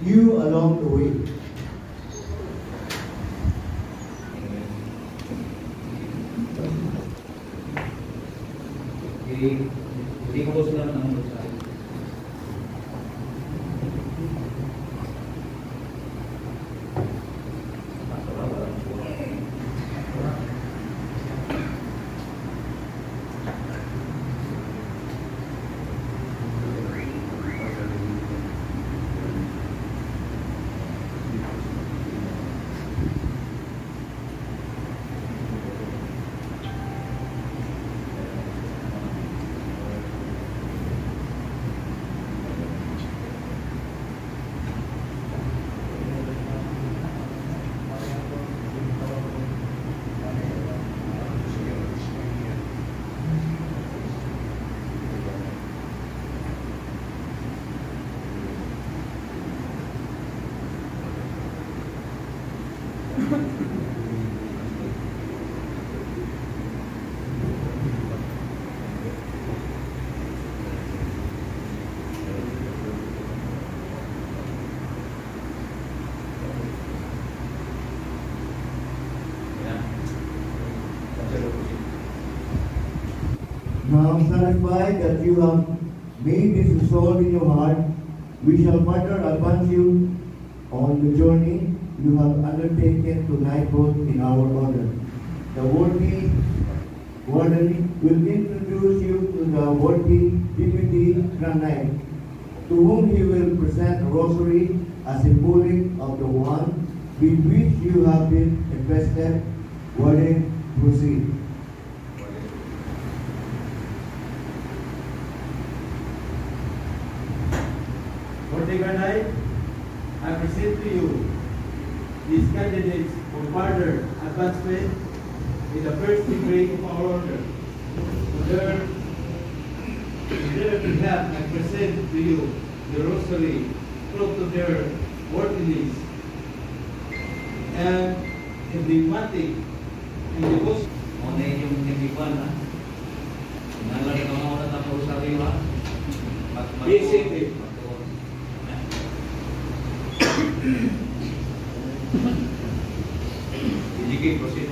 you along the way. I-close lang ang mensahe. Now satisfied that you have made this resolve in your heart, we shall further advance you on the journey you have undertaken tonight both in our order. The worthy warden will introduce you to the worthy deputy Grand Knight, to whom he will present a rosary as symbolic of the one with which you have been invested. Warden, proceed. Worthy Grand Knight, I present to you these candidates for further advancement in the first degree of our order. On their behalf, I present to you the rosary, proof of their worthiness and emblematic and devotion. Muna yung tindipan, ha? Nalagay ka mga oras ng rosary, ha? Yes, sir. Sige, proceed.